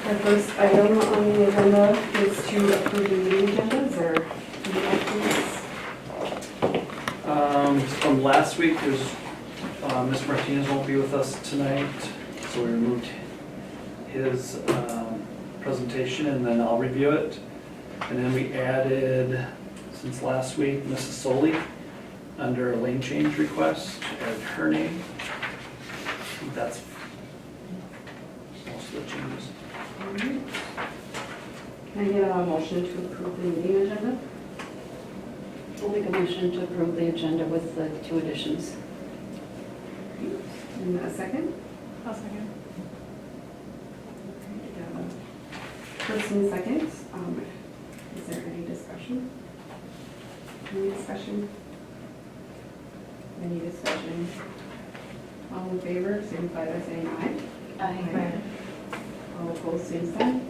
Our first item on the agenda is to approve the meeting agendas or any updates. From last week, there's, Ms. Martinez won't be with us tonight, so we removed his presentation and then I'll review it. And then we added, since last week, Mrs. Soley under a lane change request, added her name. I think that's most of the changes. Can I get a motion to approve the meeting agenda? I'll make a motion to approve the agenda with the 2 additions. And a second? I'll second. First and second, is there any discussion? Any discussion? Any discussion? All in favor, signify by saying aye. Aye. All opposed, same sign.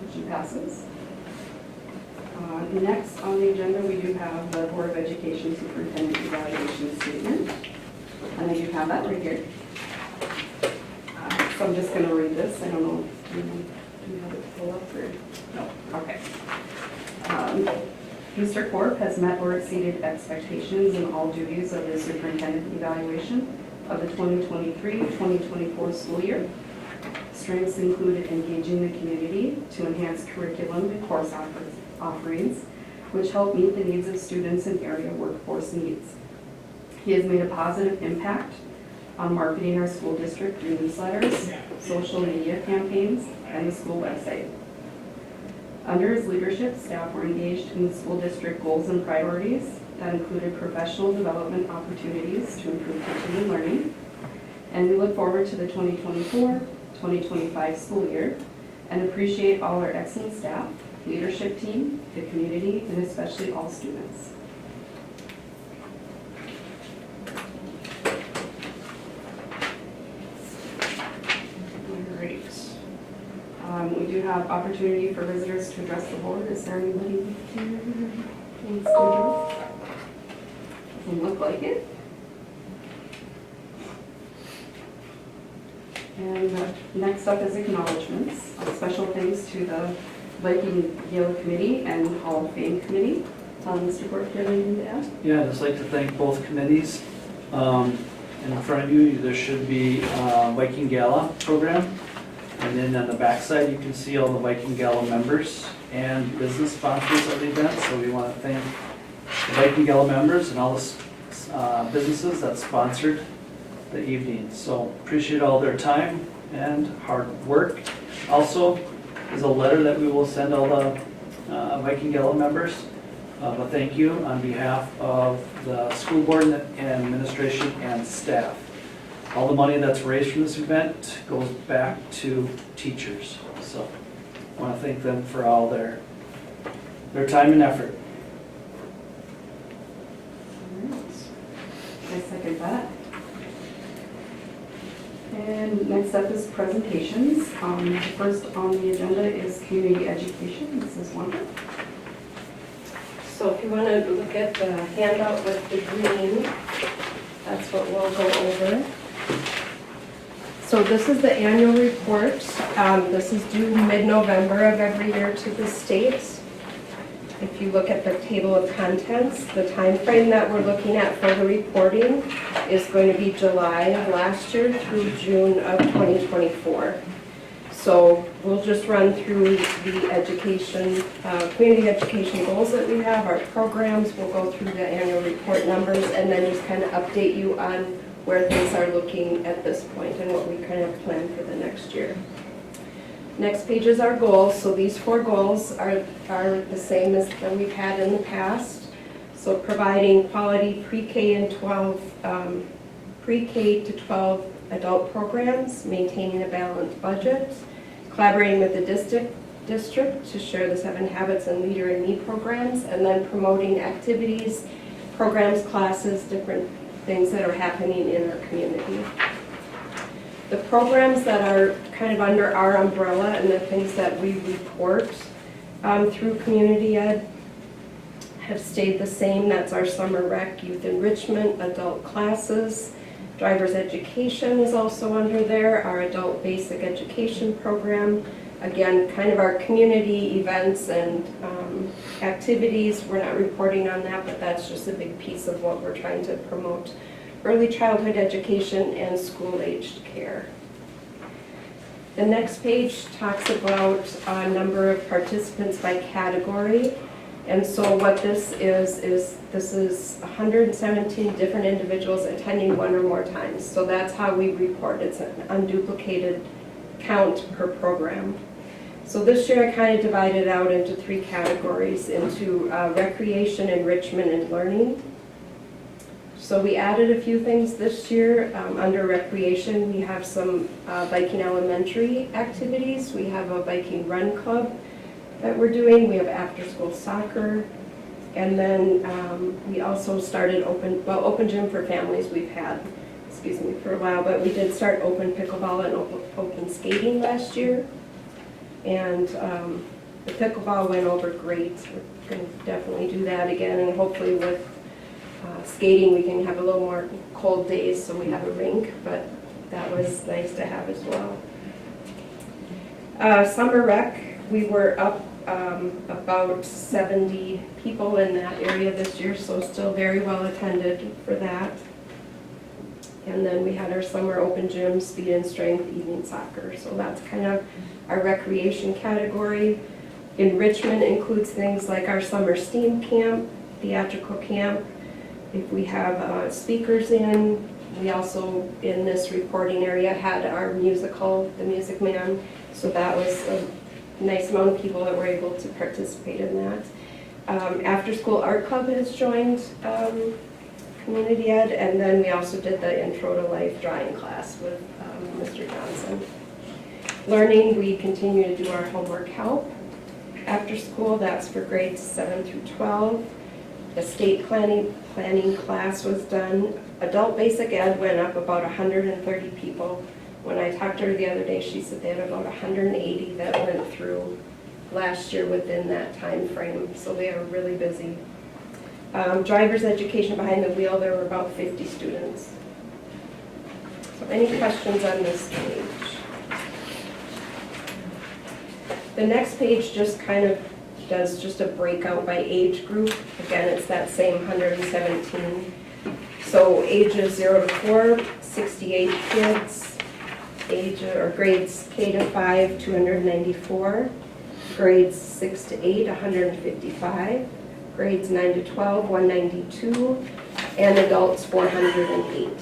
Motion passes. Next on the agenda, we do have the Board of Education Superintendent Evaluation Statement. And I do have that right here. So I'm just going to read this. I don't know, do you have it pulled up or? No, okay. Mr. Corp has met or exceeded expectations in all duties of the superintendent evaluation of the 2023-2024 school year. Strengths include engaging the community to enhance curriculum and course offerings, which help meet the needs of students and area workforce needs. He has made a positive impact on marketing our school district through newsletters, social media campaigns, and the school website. Under his leadership, staff were engaged in the school district goals and priorities that included professional development opportunities to improve teaching and learning. And we look forward to the 2024-2025 school year and appreciate all our excellent staff, leadership team, the community, and especially all students. We do have opportunity for visitors to address the board. Is there anybody who wants to address? Doesn't look like it. And next up is acknowledgements. Special thanks to the Viking Gala Committee and Hall of Fame Committee. Mr. Bork, do you have anything to add? Yeah, I'd just like to thank both committees. In front of you, there should be a Viking Gala program. And then on the backside, you can see all the Viking Gala members and business sponsors of the event. So we want to thank the Viking Gala members and all the businesses that sponsored the evening. So appreciate all their time and hard work. Also, is a letter that we will send all the Viking Gala members. A thank you on behalf of the school board and administration and staff. All the money that's raised from this event goes back to teachers. So I want to thank them for all their time and effort. All right. I second that. And next up is presentations. First on the agenda is community education. This is Wanda. So if you want to look at the handout with the green, that's what we'll go over. So this is the annual report. This is due mid-November of every year to the state. If you look at the table of contents, the time frame that we're looking at for the reporting is going to be July of last year through June of 2024. So we'll just run through the education, community education goals that we have, our programs. We'll go through the annual report numbers and then just kind of update you on where things are looking at this point and what we kind of plan for the next year. Next page is our goals. So these 4 goals are the same as that we've had in the past. So providing quality pre-K and 12, pre-K to 12 adult programs, maintaining a balanced budget, collaborating with the district to share the 7 Habits and Leader in Me programs, and then promoting activities, programs, classes, different things that are happening in our community. The programs that are kind of under our umbrella and the things that we report through community ed have stayed the same. That's our summer rec, youth enrichment, adult classes, Driver's education is also under there, our adult basic education program. Again, kind of our community events and activities. We're not reporting on that, but that's just a big piece of what we're trying to promote. Early childhood education and school-aged care. The next page talks about a number of participants by category. And so what this is this is 117 different individuals attending one or more times. So that's how we report. It's an unduplicated count per program. So this year I kind of divided out into 3 categories, into recreation, enrichment, and learning. So we added a few things this year. Under recreation, we have some biking elementary activities. We have a biking run club that we're doing. We have after-school soccer. And then we also started open gym for families we've had, for a while, but we did start open pickleball and open skating last year. And the pickleball went over great. We're going to definitely do that again, and hopefully with skating we can have a little more cold days so we have a rink, but that was nice to have as well. Summer rec, we were up about 70 people in that area this year, so still very well attended for that. And then we had our summer open gym, speed and strength, evening soccer. So that's kind of our recreation category. Enrichment includes things like our summer STEAM camp, theatrical camp. If we have speakers in, we also, in this reporting area, had our musical, The Music Man. So that was a nice amount of people that were able to participate in that. After School Art Club has joined Community Ed, and then we also did the Intro to Life drawing class with Mr. Johnson. Learning, we continue to do our homework help. After school, that's for grades 7 through 12. The state planning class was done. Adult basic ed went up about 130 people. When I talked to her the other day, she said they had about 180 that went through last year within that time frame, so they are really busy. Driver's education behind the wheel, there were about 50 students. So any questions on this page? The next page just kind of does just a breakout by age group. Again, it's that same 117. So ages 0 to 4, 68 kids. Grades K to 5, 294. Grades 6 to 8, 155. Grades 9 to 12, 192. And adults, 408.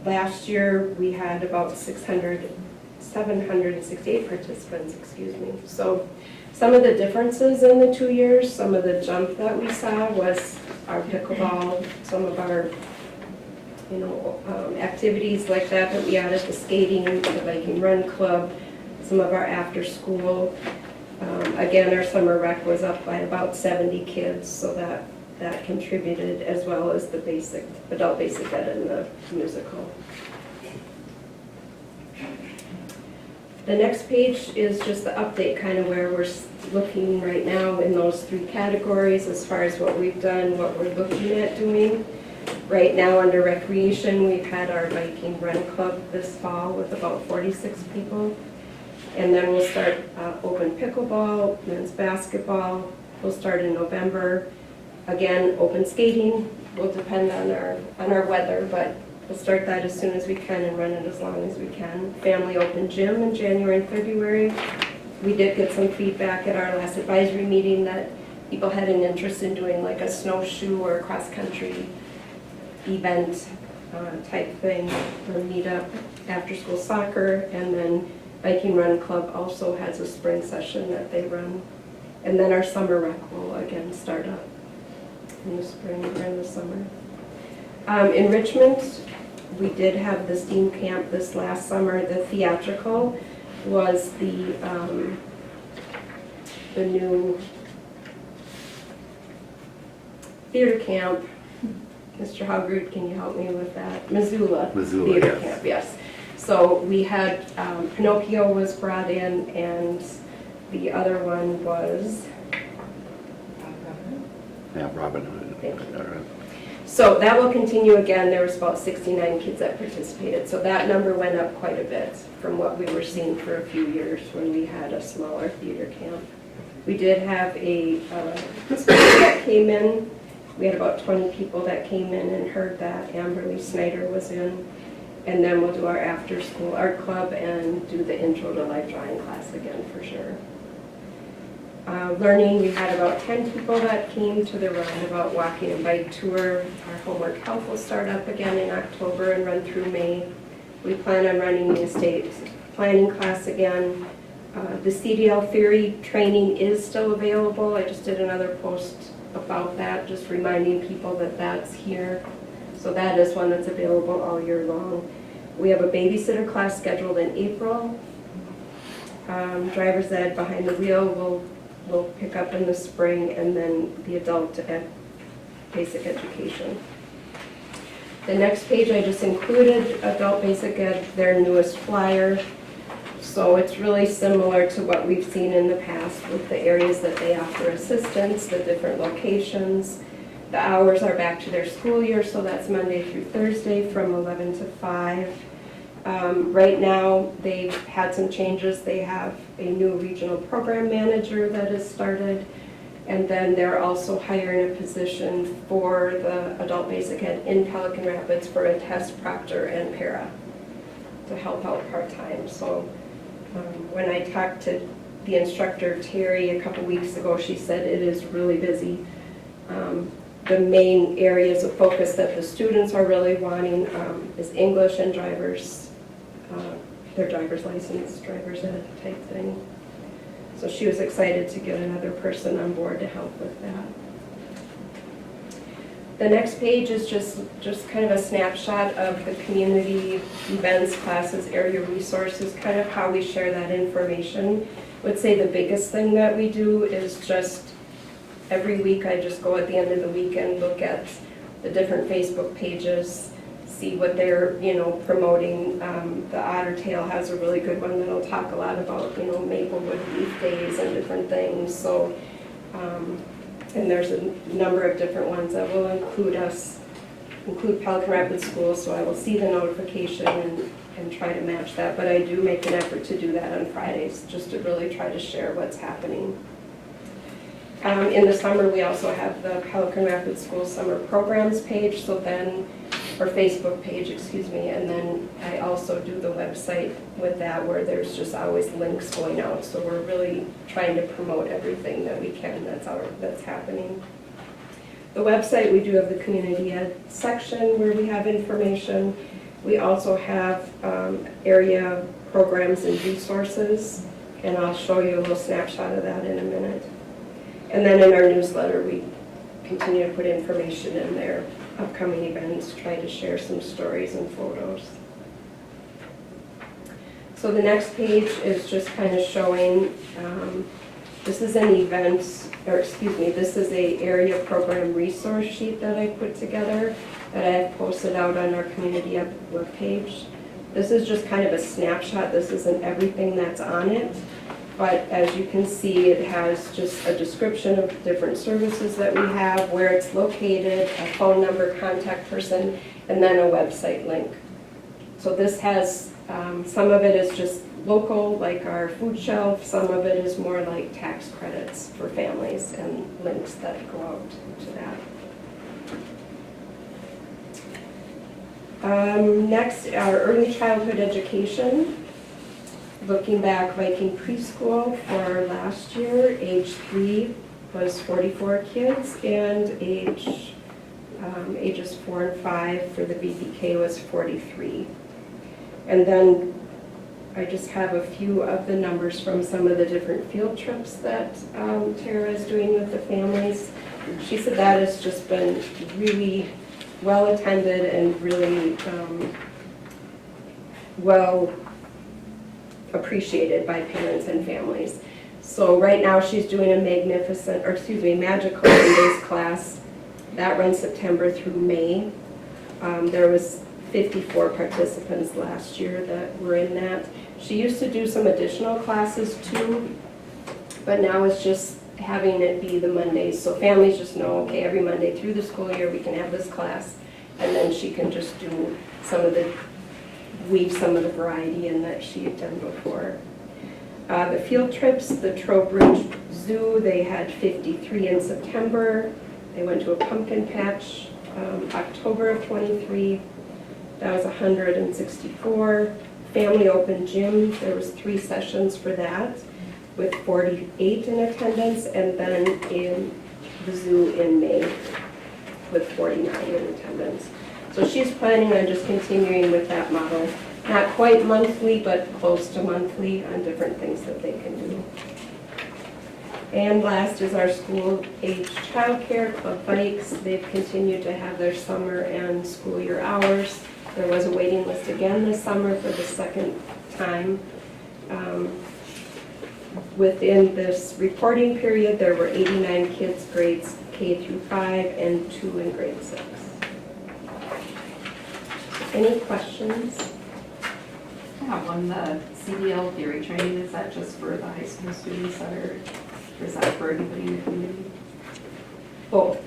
Last year, we had about 768 participants, So some of the differences in the 2 years, some of the jump that we saw was our pickleball, some of our activities like that we added, the skating, the biking run club, some of our after school. Again, our summer rec was up by about 70 kids, so that contributed, as well as the adult basic ed and the musical. The next page is just the update, kind of where we're looking right now in those 3 categories as far as what we've done, what we're looking at doing. Right now under recreation, we've had our biking run club this fall with about 46 people. And then we'll start open pickleball, men's basketball. We'll start in November. Again, open skating will depend on our weather, but we'll start that as soon as we can and run it as long as we can. Family open gym in January and February. We did get some feedback at our last advisory meeting that people had an interest in doing like a snowshoe or cross-country event type thing or meetup. After school soccer, and then Biking Run Club also has a spring session that they run. And then our summer rec will again start up in the spring or in the summer. Enrichment, we did have the STEAM camp this last summer. The theatrical was the new theater camp. Mr. Hogrud, can you help me with that? Missoula Theater Camp, yes. So we had Pinocchio was brought in, and the other one was Yeah, Robin Hood. Thank you. All right. So that will continue again. There was about 69 kids that participated. So that number went up quite a bit from what we were seeing for a few years when we had a smaller theater camp. We did have a speaker that came in. We had about 20 people that came in and heard that. Amberly Snyder was in. And then we'll do our after-school art club and do the intro to life drawing class again for sure. Learning, we had about 10 people that came to the Roundabout Walking and Bike Tour. Our homework health will start up again in October and run through May. We plan on running the estate planning class again. The CDL theory training is still available. I just did another post about that, just reminding people that that's here. So that is one that's available all year long. We have a babysitter class scheduled in April. Driver's ed behind the wheel will pick up in the spring, and then the adult basic education. The next page I just included adult basic ed, their newest flyer. So it's really similar to what we've seen in the past with the areas that they offer assistance, the different locations. The hours are back to their school year, so that's Monday through Thursday from 11 to 5. Right now, they've had some changes. They have a new regional program manager that has started, and then they're also hiring a position for the adult basic ed in Pelican Rapids for a test proctor and para to help out part-time. So when I talked to the instructor, Terry, a couple weeks ago, she said it is really busy. The main areas of focus that the students are really wanting is English and their driver's license, driver's ed type thing. So she was excited to get another person on board to help with that. The next page is just kind of a snapshot of the community events, classes, area resources, kind of how we share that information. I would say the biggest thing that we do is just every week I just go at the end of the week and look at the different Facebook pages, see what they're promoting. The Otter Tail has a really good one that'll talk a lot about Maplewood Leaf Days and different things. So and there's a number of different ones that will include Pelican Rapids Schools, so I will see the notification and try to match that. But I do make an effort to do that on Fridays, just to really try to share what's happening. In the summer, we also have the Pelican Rapids School Summer Programs page, or Facebook page, excuse me, and then I also do the website with that where there's just always links going out. So we're really trying to promote everything that we can that's happening. The website, we do have the community ed section where we have information. We also have area programs and resources, and I'll show you a little snapshot of that in a minute. And then in our newsletter, we continue to put information in there, upcoming events, try to share some stories and photos. So the next page is just kind of showing, this is an this is a area program resource sheet that I put together that I have posted out on our community webpage. This is just kind of a snapshot. This isn't everything that's on it. But as you can see, it has just a description of different services that we have, where it's located, a phone number, contact person, and then a website link. So this has, some of it is just local, like our food shelf. Some of it is more like tax credits for families and links that go out to that. Next, our early childhood education. Looking back, Viking preschool for last year, age 3 was 44 kids, and ages 4 and 5 for the VPK was 43. And then I just have a few of the numbers from some of the different field trips that Tara is doing with the families. She said that has just been really well attended and really well appreciated by parents and families. So right now she's doing a magical days class that runs September through May. There was 54 participants last year that were in that. She used to do some additional classes too, but now it's just having it be the Mondays, so families just know, okay, every Monday through the school year, we can have this class, and then she can just do weave some of the variety in that she had done before. The field trips, the Trowbridge Zoo, they had 53 in September. They went to a pumpkin patch, October of 23, that was 164. Family open gym, there was 3 sessions for that, with 48 in attendance, and then in the zoo in May with 49 in attendance. So she's planning on just continuing with that model. Not quite monthly, but close to monthly on different things that they can do. And last is our school-age childcare club bikes. They've continued to have their summer and school year hours. There was a waiting list again this summer for the second time. Within this reporting period, there were 89 kids grades K through 5 and 2 in grade 6. Any questions? I have one, the CDL theory training, is that just for the high school students that are, or is that for anybody in the community? Both.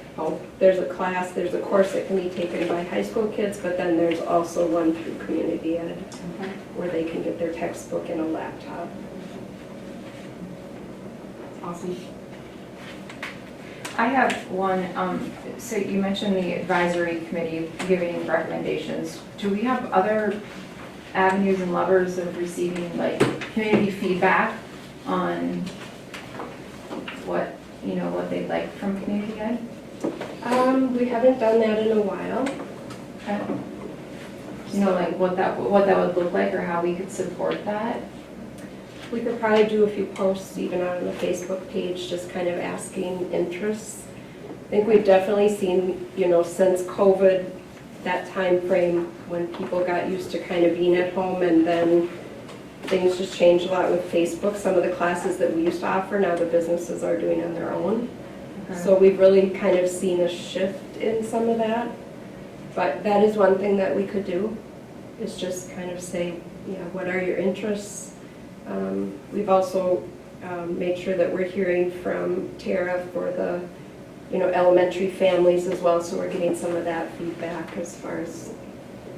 There's a class, there's a course that can be taken by high school kids, but then there's also one through community ed Okay. where they can get their textbook and a laptop. Awesome. I have one, so you mentioned the advisory committee giving recommendations. Do we have other avenues and levers of receiving like community feedback on what they'd like from community ed? We haven't done that in a while. Like what that would look like or how we could support that? We could probably do a few posts even on the Facebook page, just kind of asking interests. I think we've definitely seen, since COVID, that time frame when people got used to kind of being at home, and then things just changed a lot with Facebook. Some of the classes that we used to offer, now the businesses are doing on their own. Okay. So we've really kind of seen a shift in some of that. But that is one thing that we could do, is just kind of say, what are your interests? We've also made sure that we're hearing from Tara for the, elementary families as well, so we're getting some of that feedback as far as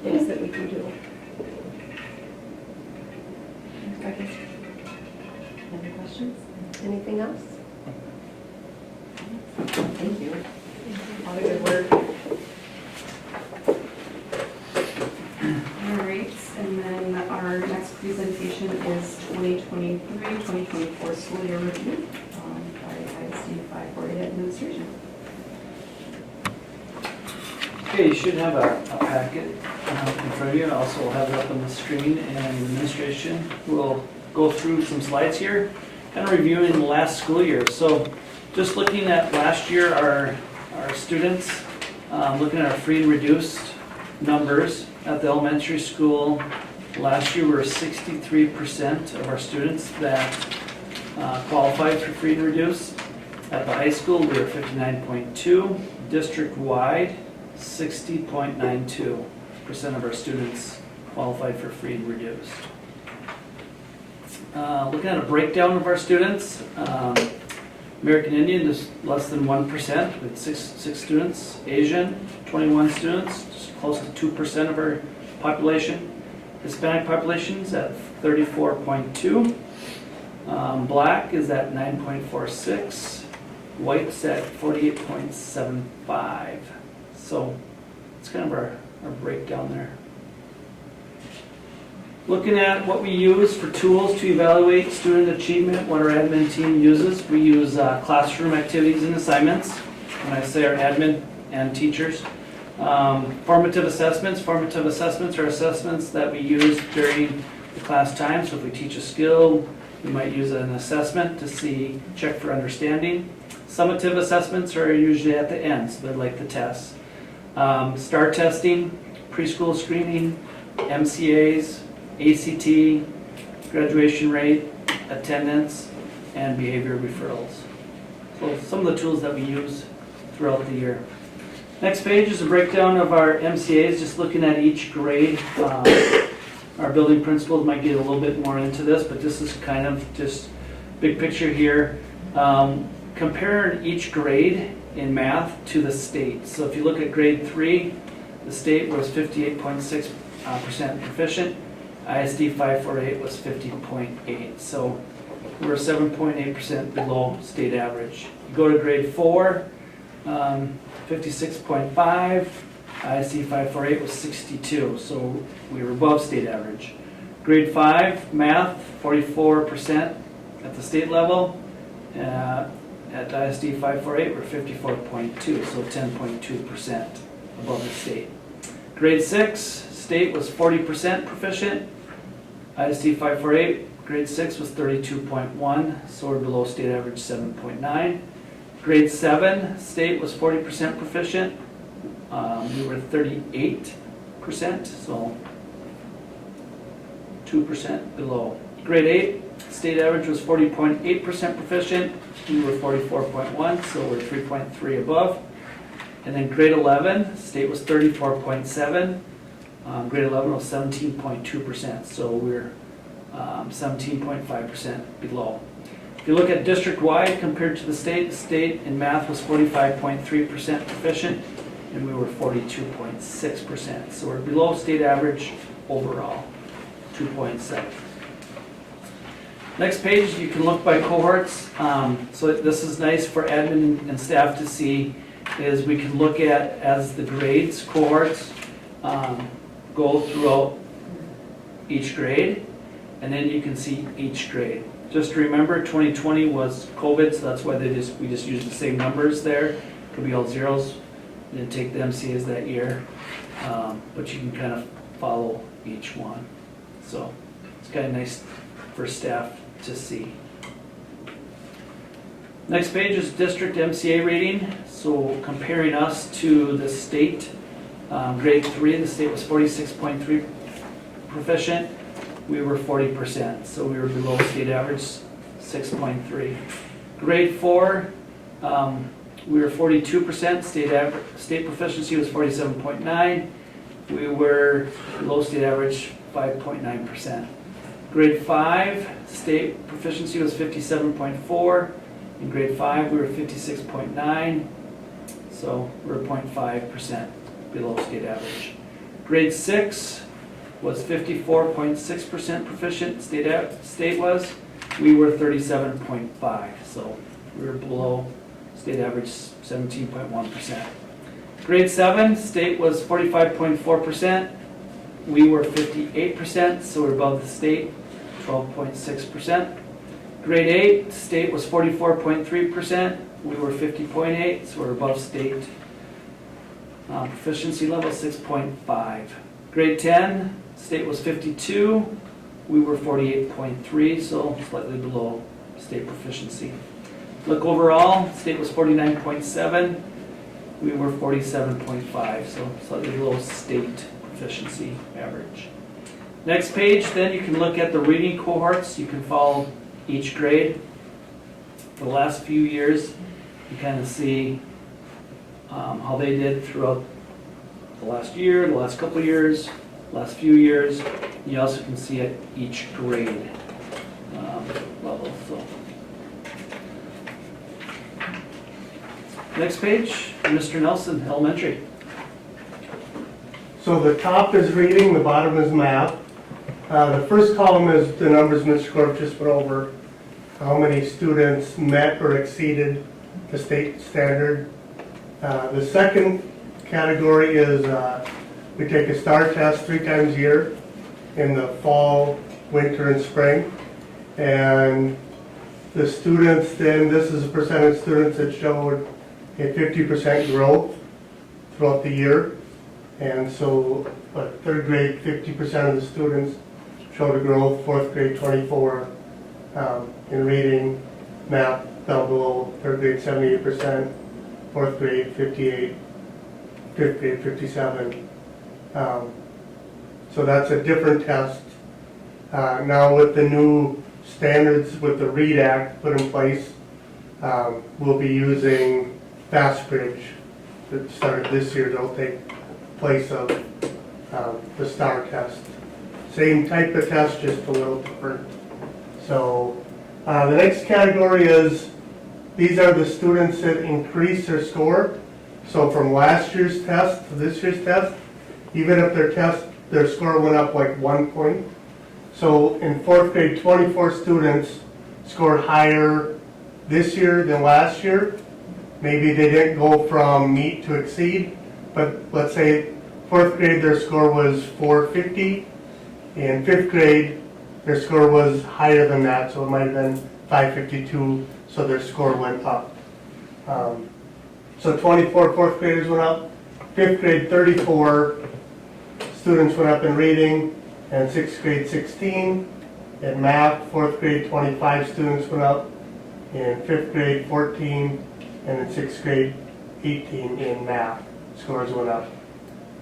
things that we can do. Any questions? Anything else? Thank you. A lot of good work. All right, and then our next presentation is 2023-2024 school year review by ISD 540 Administration. Okay, you should have a packet in front of you, and also we'll have it up on the screen, and the administration will go through some slides here, kind of reviewing the last school year. So just looking at last year, our students, looking at our free and reduced numbers at the elementary school, last year we were 63% of our students that qualified for free and reduced. At the high school, we were 59.2, district-wide, 60.92% of our students qualified for free and reduced. Looking at a breakdown of our students, American Indian is less than 1% with six students. Asian, 21 students, just close to 2% of our population. Hispanic population is at 34.2. Black is at 9.46. White's at 48.75. So it's kind of our breakdown there. Looking at what we use for tools to evaluate student achievement, what our admin team uses, we use classroom activities and assignments. When I say our admin and teachers. Formative assessments are assessments that we use during the class time. So if we teach a skill, we might use an assessment to check for understanding. Summative assessments are usually at the end, so they're like the tests. STAR testing, preschool screening, MCAs, ACT, graduation rate, attendance, and behavior referrals. So some of the tools that we use throughout the year. Next page is a breakdown of our MCAs, just looking at each grade. Our building principals might get a little bit more into this, but this is kind of just big picture here. Kind comparing each grade in math to the state. So if you look at grade 3, the state was 58.6% proficient. ISD 548 was 50.8. So we're 7.8% below state average. You go to grade 4, 56.5. ISD 548 was 62, so we were above state average. Grade 5, math, 44% at the state level. At ISD 548, we're 54.2, so 10.2% above the state. Grade 6, state was 40% proficient. ISD 548, grade 6 was 32.1, so we're below state average 7.9. Grade 7, state was 40% proficient. We were 38%, so 2% below. Grade 8, state average was 40.8% proficient. We were 44.1, so we're 3.3 above. And then grade 11, state was 34.7. Grade 11 was 17.2%, so we're 17.5% below. If you look at district-wide compared to the state in math was 45.3% proficient, and we were 42.6%. So we're below state average overall, 2.7. Next page, you can look by cohorts. So this is nice for admin and staff to see, is we can look at as the grades, cohorts, go throughout each grade, and then you can see each grade. Just remember, 2020 was COVID, so that's why we just used the same numbers there. Could be all zeros. You didn't take the MCAs that year, but you can kind of follow each one. So it's kind of nice for staff to see. Next page is district MCA rating. So comparing us to the state, grade 3, the state was 46.3 proficient. We were 40%, so we were below state average, 6.3. Grade 4, we were 42%. State proficiency was 47.9. We were below state average, 5.9%. Grade 5, state proficiency was 57.4. In grade 5, we were 56.9. So we're 0.5% below state average. Grade 6 was 54.6% proficient. State was. We were 37.5. So we were below state average, 17.1%. Grade 7, state was 45.4%. We were 58%, so we're above the state, 12.6%. Grade 8, state was 44.3%. We were 50.8, so we're above state. Proficiency level 6.5. Grade 10, state was 52. We were 48.3, so slightly below state proficiency. Look overall, state was 49.7. We were 47.5, so slightly below state proficiency average. Next page, then you can look at the reading cohorts. You can follow each grade. The last few years, you kind of see how they did throughout the last year, the last couple of years, last few years. You also can see at each grade level. So. Next page, Mr. Nelson, elementary. So the top is reading, the bottom is math. The first column is the numbers Mr. Corp just went over, how many students met or exceeded the state standard. The second category is we take a STAR test 3 times a year in the fall, winter, and spring. And the students then, this is a percentage of students that showed a 50% growth throughout the year. And so, third grade, 50% of the students showed a growth, fourth grade, 24. In reading, math fell below, third grade, 78%, fourth grade, 58, fifth grade, 57. So that's a different test. Now with the new standards with the READ Act put in place, we'll be using FastBridge that started this year. They'll take place of the STAR test. Same type of test, just a little different. So the next category is these are the students that increase their score. So from last year's test to this year's test, even if their score went up like 1 point. So in fourth grade, 24 students scored higher this year than last year. Maybe they didn't go from meet to exceed, but let's say fourth grade, their score was 450. In fifth grade, their score was higher than that, so it might have been 552, so their score went up. So 24 fourth graders went up. Fifth grade, 34 students went up in reading, and sixth grade, 16. In math, fourth grade, 25 students went up. In fifth grade, 14, and in sixth grade, 18 in math. Scores went up.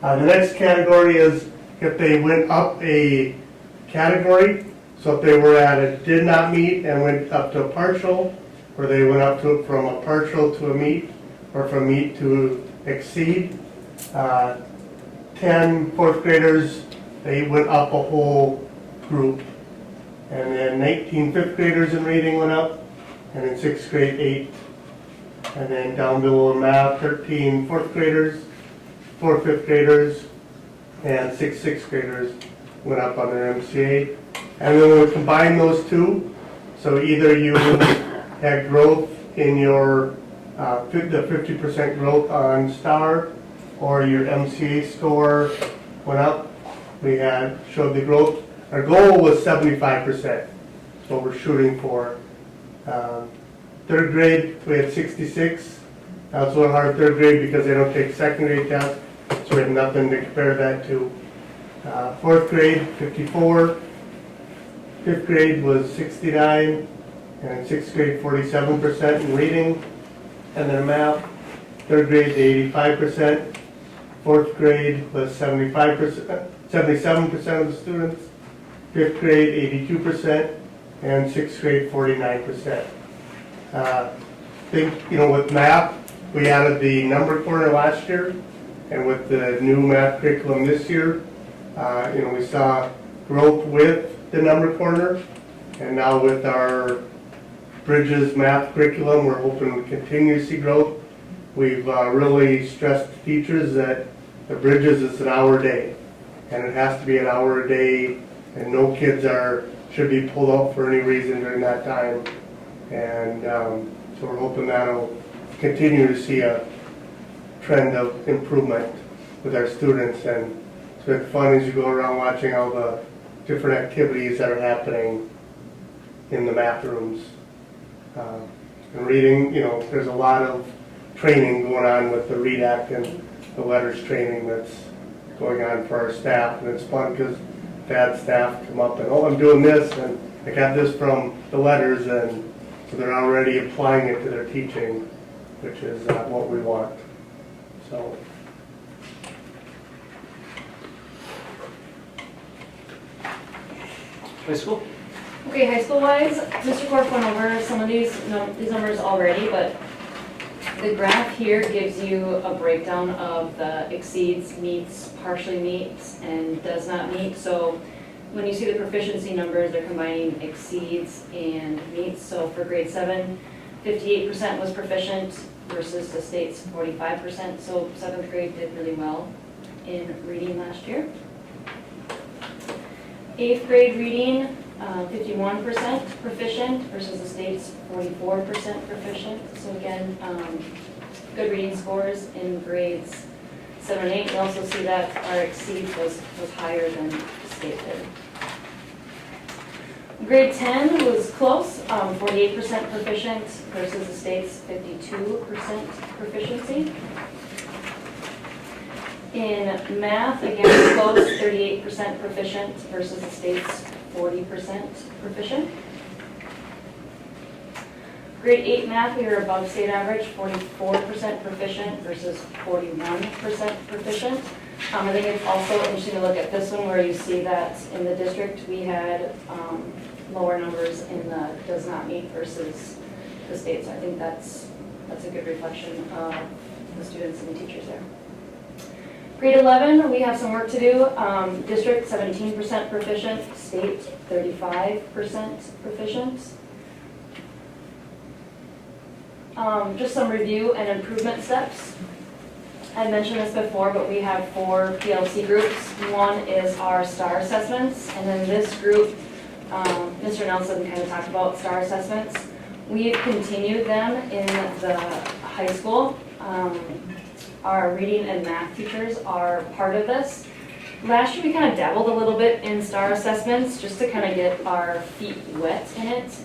The next category is if they went up a category. So if they were at a did not meet and went up to a partial, or they went up to from a partial to a meet, or from meet to exceed. 10 fourth graders, they went up a whole group. And then 19 fifth graders in reading went up, and in sixth grade, 8. And then down below in math, 13 fourth graders, 4 fifth graders, and 6 sixth graders went up on their MCA. And then we'll combine those two. So either you had growth in your the 50% growth on STAR, or your MCA score went up. We had showed the growth. Our goal was 75%. That's what we're shooting for. Third grade, we had 66. That was a little hard third grade because they don't take second grade tests, so we have nothing to compare that to. Fourth grade, 54. Fifth grade was 69, and sixth grade, 47% in reading, and then math. Third grade, 85%. Fourth grade was 75%, 77% of the students. Fifth grade, 82%, and sixth grade, 49%. With math, we added the number corner last year, and with the new math curriculum this year, we saw growth with the number corner, and now with our Bridges math curriculum, we're hoping to continue to see growth. We've really stressed to teachers that the Bridges is an hour a day, and it has to be an hour a day, and no kids should be pulled out for any reason during that time. And so we're hoping that'll continue to see a trend of improvement with our students, and it's been fun as you go around watching all the different activities that are happening in the math rooms. And reading, there's a lot of training going on with the Read Act and the letters training that's going on for our staff, and it's fun because bad staff come up and, oh, I'm doing this, and I got this from the letters, and so they're already applying it to their teaching, which is what we want. So. High school? Okay, high school wise, Mr. Corf went over some of these numbers already, but the graph here gives you a breakdown of the exceeds, meets, partially meets, and does not meet. So when you see the proficiency numbers, they're combining exceeds and meets. So for grade 7, 58% was proficient versus the state's 45%. So 7th grade did really well in reading last year. 8th grade reading, 51% proficient versus the state's 44% proficient. So again, good reading scores in grades 7 and 8. You also see that our exceeds was higher than the state did. Grade 10 was close, 48% proficient versus the state's 52% proficiency. In math, again, close, 38% proficient versus the state's 40% proficient. Grade 8 math, we were above state average, 44% proficient versus 41% proficient. I think it's also interesting to look at this one where you see that in the district we had lower numbers in the does not meet versus the state. So I think that's a good reflection of the students and the teachers there. Grade 11, we have some work to do. District 17% proficient, state 35% proficient. just some review and improvement steps. I mentioned this before, but we have 4 PLC groups. One is our STAR assessments, and then this group, Mr. Nelson kind of talked about STAR assessments. We've continued them in the high school. Our reading and math teachers are part of this. Last year, we kind of dabbled a little bit in STAR assessments just to kind of get our feet wet in it.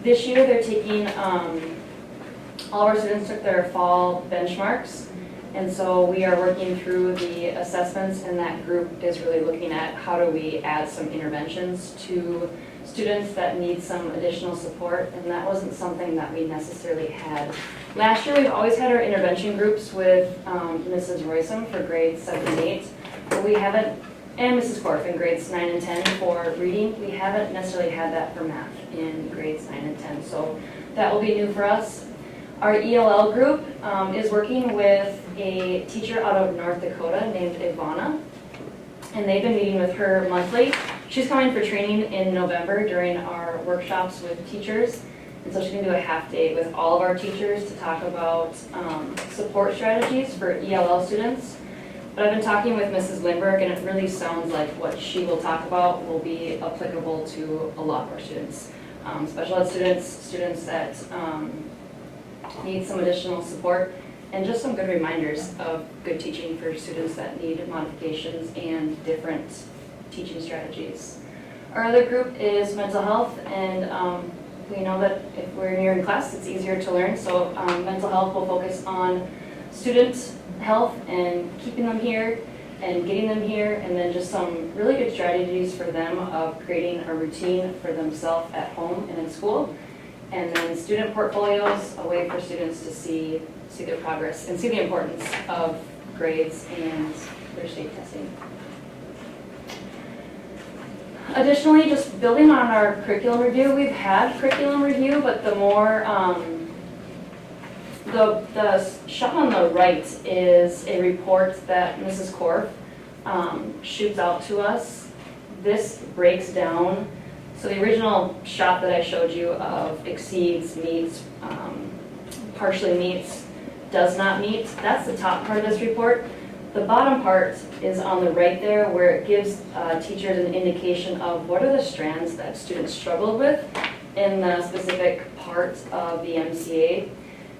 This year, they're taking, all of our students took their fall benchmarks. And so we are working through the assessments, and that group is really looking at how do we add some interventions to students that need some additional support, and that wasn't something that we necessarily had. Last year, we've always had our intervention groups with Mrs. Roysum for grades 7 and 8, but we haven't, and Mrs. Korf in grades 9 and 10 for reading. We haven't necessarily had that for math in grades 9 and 10, so that will be new for us. Our ELL group is working with a teacher out of North Dakota named Ivana, and they've been meeting with her monthly. She's coming for training in November during our workshops with teachers, and so she's going to do a half day with all of our teachers to talk about support strategies for ELL students. But I've been talking with Mrs. Lindbergh, and it really sounds like what she will talk about will be applicable to a lot of our students. Special ed students, students that need some additional support, and just some good reminders of good teaching for students that need modifications and different teaching strategies. Our other group is mental health, and we know that if we're here in class, it's easier to learn, so mental health will focus on student health and keeping them here and getting them here, and then just some really good strategies for them of creating a routine for themselves at home and in school. And then student portfolios, a way for students to see their progress and see the importance of grades and their state testing. Additionally, just building on our curriculum review, we've had curriculum review, but the more, the shot on the right is a report that Mrs. Korf shoots out to us. This breaks down. So the original shot that I showed you of exceeds, meets, partially meets, does not meet, that's the top part of this report. The bottom part is on the right there, where it gives teachers an indication of what are the strands that students struggled with in the specific part of the MCA.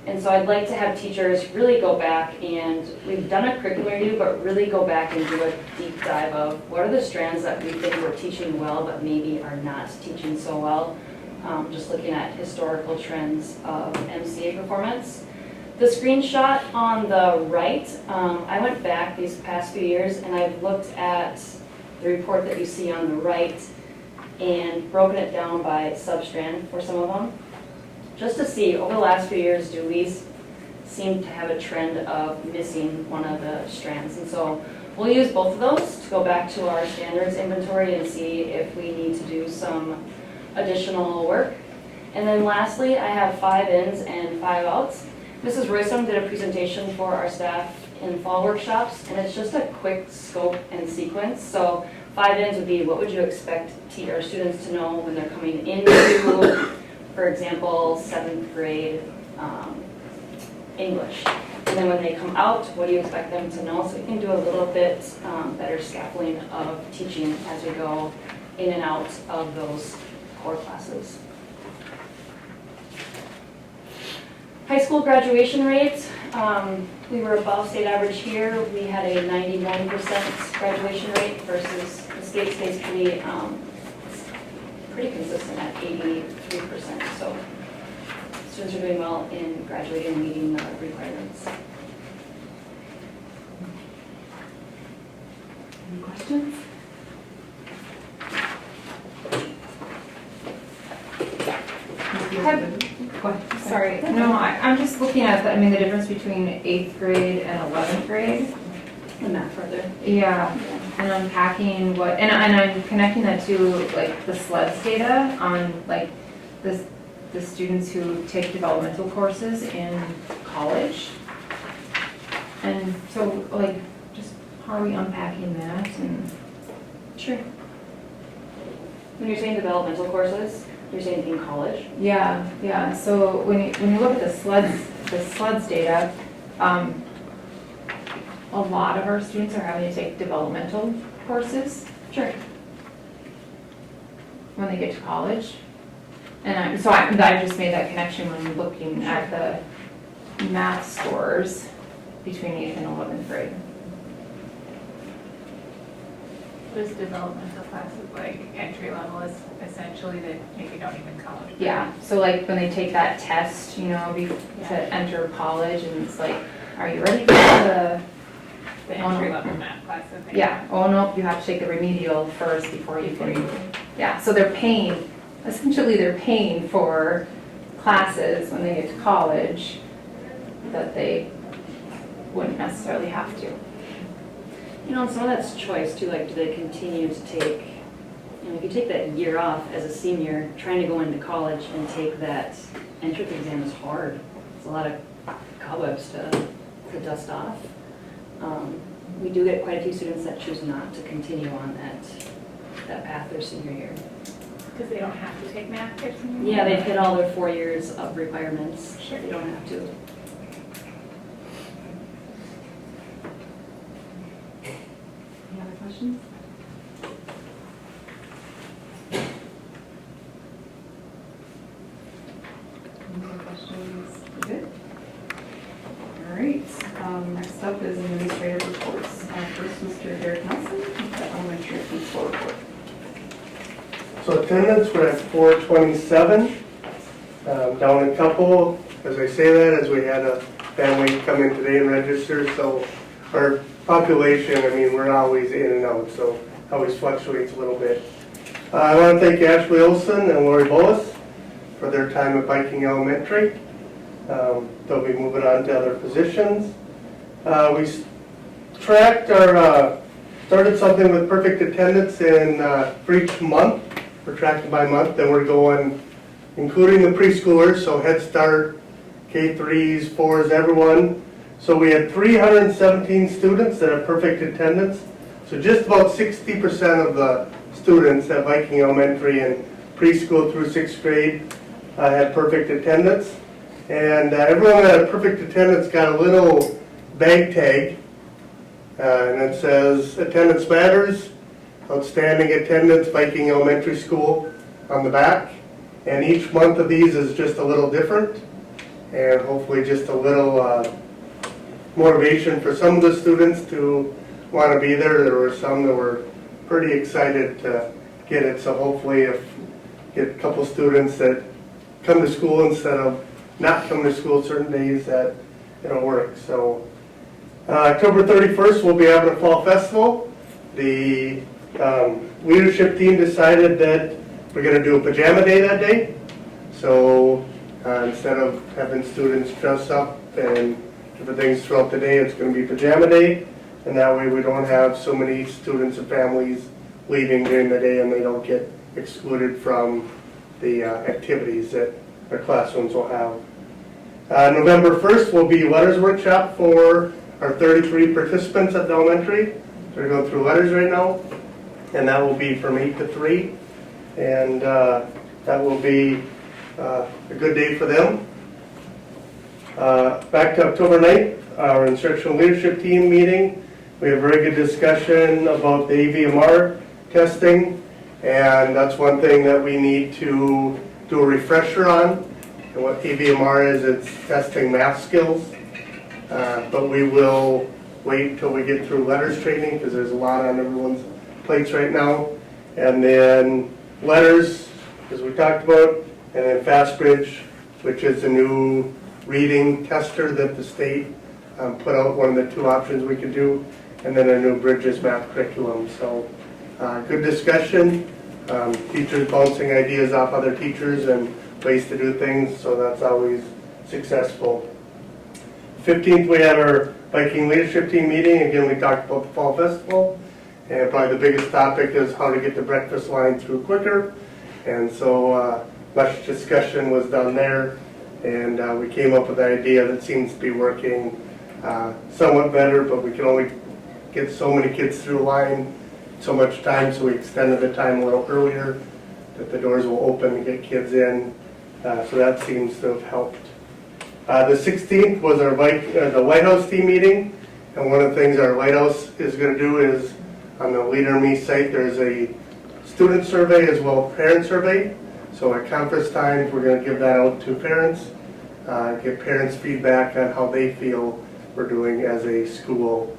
And so I'd like to have teachers really go back, and we've done a curriculum review, but really go back and do a deep dive of what are the strands that we think we're teaching well, but maybe are not teaching so well. Just looking at historical trends of MCA performance. The screenshot on the right, I went back these past few years and I've looked at the report that you see on the right and broken it down by substrand for some of them. Just to see, over the last few years, do we seem to have a trend of missing one of the strands? And so we'll use both of those to go back to our standards inventory and see if we need to do some additional work. And then lastly, I have 5 ins and 5 outs. Mrs. Roysum did a presentation for our staff in fall workshops, and it's just a quick scope and sequence. So 5 ins would be, what would you expect our students to know when they're coming into, for example, 7th grade English. And then when they come out, what do you expect them to know? So we can do a little bit better scaffolding of teaching as we go in and out of those core classes. High school graduation rate, we were above state average here. We had a 91% graduation rate versus the state stays pretty consistent at 83%. So students are doing well in graduating and meeting the requirements. Any questions? Sorry, no, I'm just looking at the, the difference between 8th grade and 11th grade. The math further. Yeah, and unpacking what, and I'm connecting that to like the SLEDS data on like the students who take developmental courses in college. And so like, just how are we unpacking that? And Sure. When you're saying developmental courses, You're saying in college? Yeah, yeah, so when you look at the SLEDS data, a lot of our students are having to take developmental courses. Sure. When they get to college. And I just made that connection when looking at the math scores between 8th and 11th grade. This developmental classes, like entry level, is essentially that maybe don't even college. Yeah, so like when they take that test, you know, to enter college, and it's like, are you ready for the, The entry level math class, I think. yeah, oh no, you have to take the remedial first before you can, yeah, so they're paying, essentially they're paying for classes when they get to college that they wouldn't necessarily have to. You know, and some of that's choice too, like do they continue to take, you know, if you take that year off as a senior, trying to go into college and take that entrance exam is hard. It's a lot of cobwebs to dust off. We do get quite a few students that choose not to continue on that path their senior year. Because they don't have to take math their senior year? Yeah, they've hit all their 4 years of requirements. Sure. They don't have to. Any other questions? Any other questions? Good. All right, next up is administrative reports. First, Mr. Derek Nelson, the elementary principal report. So attendance, we're at 427, down a couple. As I say that, as we had a family come in today and register, so our population, I mean, we're always in and out, so always fluctuates a little bit. I want to thank Ashley Olson and Lori Bolus for their time at Viking Elementary. They'll be moving on to other positions. We tracked our, started something with perfect attendance for each month. We're tracking by month, then we're going, including the preschoolers, so Head Start, K3s, 4s, everyone. So we had 317 students that have perfect attendance. So just about 60% of the students at Viking Elementary and preschool through 6th grade had perfect attendance. And everyone that had perfect attendance got a little bag tag, and it says, "Attendance matters, outstanding attendance, Viking Elementary School," on the back. And each month of these is just a little different, and hopefully just a little motivation for some of the students to want to be there. There were some that were pretty excited to get it, so hopefully if get a couple students that come to school instead of not come to school certain days, that it'll work. So October 31st we'll be having a fall festival. The leadership team decided that we're going to do a pajama day that day. So instead of having students dress up and different things throughout the day, it's going to be pajama day, and that way we don't have so many students and families leaving during the day and they don't get excluded from the activities that our classrooms will have. November 1st will be letters workshop for our 33 participants at the elementary. They're going through letters right now, and that will be from 8 to 3, and that will be a good day for them. Back to October 9th, our instructional leadership team meeting. We have a very good discussion about the AVMR testing, and that's one thing that we need to do a refresher on. And what AVMR is, it's testing math skills, but we will wait until we get through letters training because there's a lot on everyone's plates right now. And then letters, as we talked about, and then FastBridge, which is a new reading tester that the state put out, one of the 2 options we could do, and then a new Bridges math curriculum. So good discussion, teachers bouncing ideas off other teachers and ways to do things, so that's always successful. 15th we had our Viking leadership team meeting. Again, we talked about the fall festival, and probably the biggest topic is how to get the breakfast line through quicker. And so much discussion was done there, and we came up with an idea that seems to be working somewhat better, but we can only get so many kids through the line so much time, so we extended the time a little earlier that the doors will open and get kids in. So that seems to have helped. The 16th was our the Lighthouse team meeting, and one of the things our Lighthouse is going to do is on the Leader Me site, there's a student survey as well as parent survey. So at conference times, we're going to give that out to parents, get parents feedback on how they feel we're doing as a school,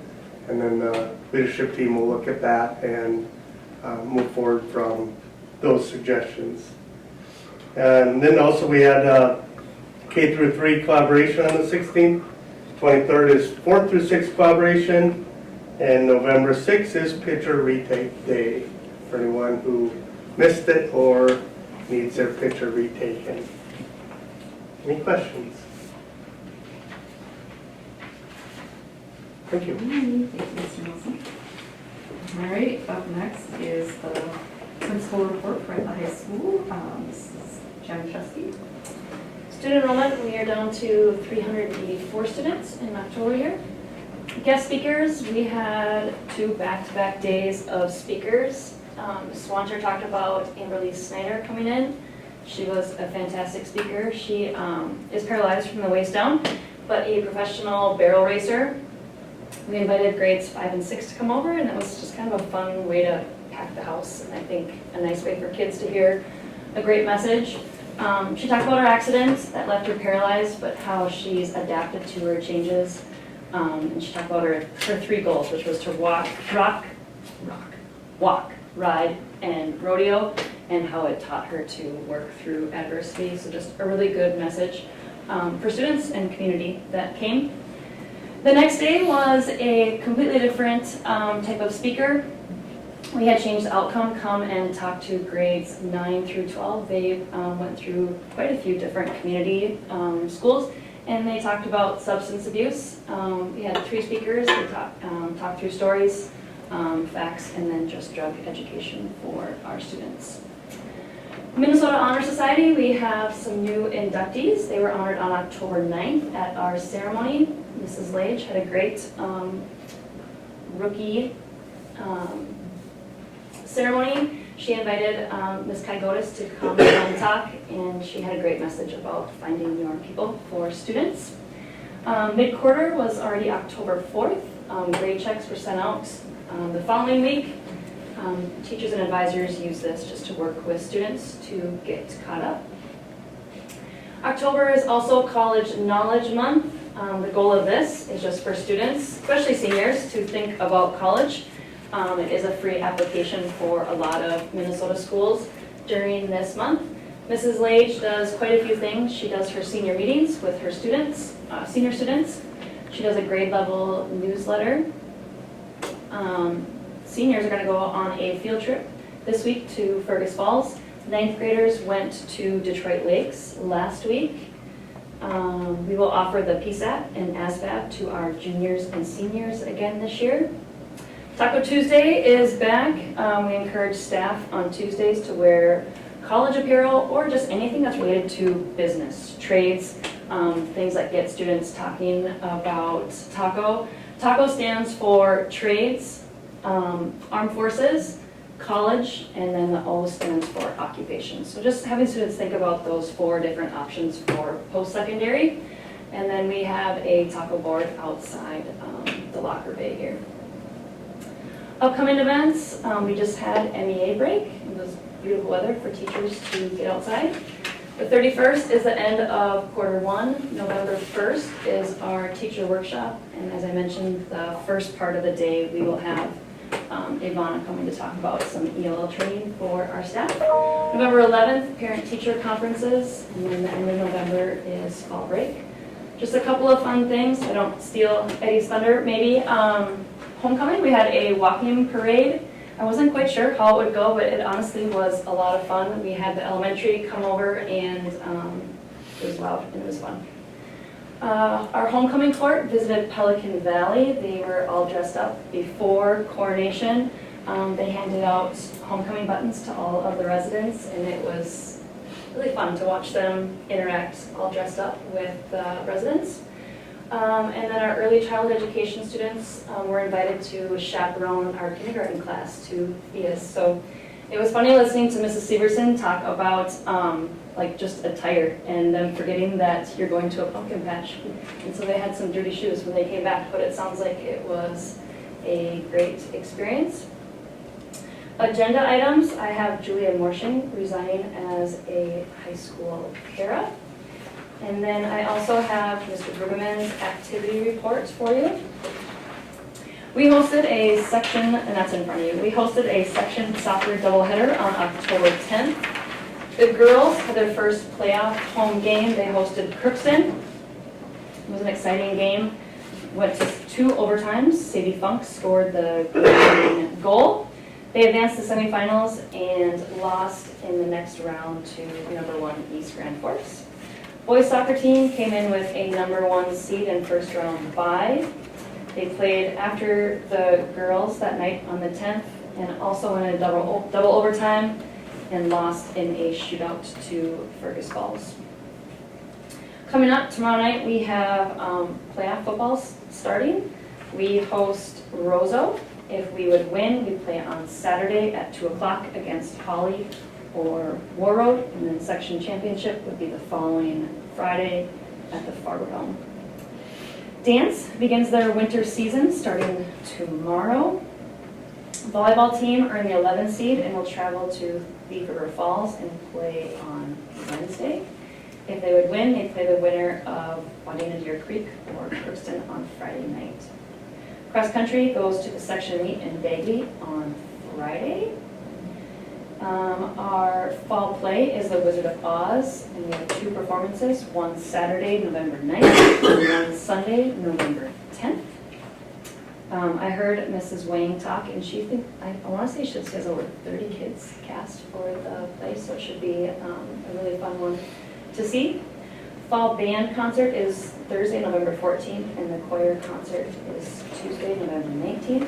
and then the leadership team will look at that and move forward from those suggestions. And then also we had K through 3 collaboration on the 16th. 23rd is 4th through 6 collaboration, and November 6th is picture retake day for anyone who missed it or needs their picture retaken. Any questions? Thank you. Thank you, Mr. Nelson. All right, up next is the principal report for the high school. Mrs. Januszewski. Student enrollment, we are down to 384 students in October here. Guest speakers, we had 2 back-to-back days of speakers. Ms. Swanter talked about Amberly Snyder coming in. She was a fantastic speaker. She is paralyzed from the waist down, but a professional barrel racer. We invited grades 5 and 6 to come over, and it was just kind of a fun way to pack the house, and I think a nice way for kids to hear a great message. She talked about her accident that left her paralyzed, but how she's adapted to her changes. And she talked about her 3 goals, which was to walk, ride, and rodeo, and how it taught her to work through adversity. So just a really good message for students and community that came. The next day was a completely different type of speaker. We had changed the outcome, come and talk to grades 9 through 12. They went through quite a few different community schools, and they talked about substance abuse. We had 3 speakers. They talked through stories, facts, and then just drug education for our students. Minnesota Honor Society, we have some new inductees. They were honored on October 9th at our ceremony. Mrs. Lage had a great rookie ceremony. She invited Ms. Kygotis to come and talk, and she had a great message about finding your people for students. Mid-quarter was already October 4th. Grade checks were sent out the following week. Teachers and advisors use this just to work with students to get caught up. October is also College Knowledge Month. The goal of this is just for students, especially seniors, to think about college. It is a free application for a lot of Minnesota schools during this month. Mrs. Lage does quite a few things. She does her senior meetings with her students, senior students. She does a grade level newsletter. Seniors are going to go on a field trip this week to Fergus Falls. 9th graders went to Detroit Lakes last week. We will offer the PSAT and ASVAB to our juniors and seniors again this year. Taco Tuesday is back. We encourage staff on Tuesdays to wear college apparel or just anything that's related to business, trades, things that get students talking about TACO. TACO stands for trades, armed forces, college, and then the O stands for occupation. So just having students think about those 4 different options for post-secondary. And then we have a taco board outside the locker bay here. Upcoming events, we just had MEA break. It was beautiful weather for teachers to get outside. The 31st is the end of quarter 1. November 1st is our teacher workshop. And as I mentioned, the first part of the day, we will have Ivana coming to talk about some ELL training for our staff. November 11th, parent-teacher conferences, and then the end of November is fall break. Just a couple of fun things, so I don't steal Eddie's thunder, maybe. Homecoming, we had a walking parade. I wasn't quite sure how it would go, but it honestly was a lot of fun. We had the elementary come over, and it was loud and it was fun. Our homecoming court visited Pelican Valley. They were all dressed up before coronation. They handed out homecoming buttons to all of the residents, and it was really fun to watch them interact all dressed up with the residents. And then our early childhood education students were invited to chaperone our kindergarten class to FIAS. So It was funny listening to Mrs. Severson talk about like just attire and them forgetting that you're going to a pumpkin patch. And so they had some dirty shoes when they came back, but it sounds like it was a great experience. Agenda items, I have Julia Morshing resigning as a high school para. And then I also have Mr. Brueggemann's activity reports for you. We hosted a section, and that's in front of you, we hosted a section soccer doubleheader on October 10th. The girls had their first playoff home game. They hosted Crookston. It was an exciting game. Went to 2 overtimes. Sadie Funk scored the winning goal. They advanced to semifinals and lost in the next round to number 1 East Grand Forks. Boys soccer team came in with a number 1 seed and first round bye. They played after the girls that night on the 10th and also in a double overtime and lost in a shootout to Fergus Falls. Coming up tomorrow night, we have playoff football starting. We host Roseau. If we would win, we play on Saturday at 2 o'clock against Holly or Warroad, and then section championship would be the following Friday at the Fargo Dome. Dance begins their winter season starting tomorrow. Volleyball team earned the 11th seed and will travel to Thief River Falls and play on Wednesday. If they would win, they'd play the winner of Wadena Deer Creek or Crookston on Friday night. Cross country goes to the section meet in Bagley on Friday. Our fall play is the Wizard of Oz, and we have 2 performances, one Saturday, November 9th, and one Sunday, November 10th. I heard Mrs. Wang talk, and I want to say she has over 30 kids cast for the play, so it should be a really fun one to see. Fall band concert is Thursday, November 14th, and the choir concert is Tuesday, November 19th.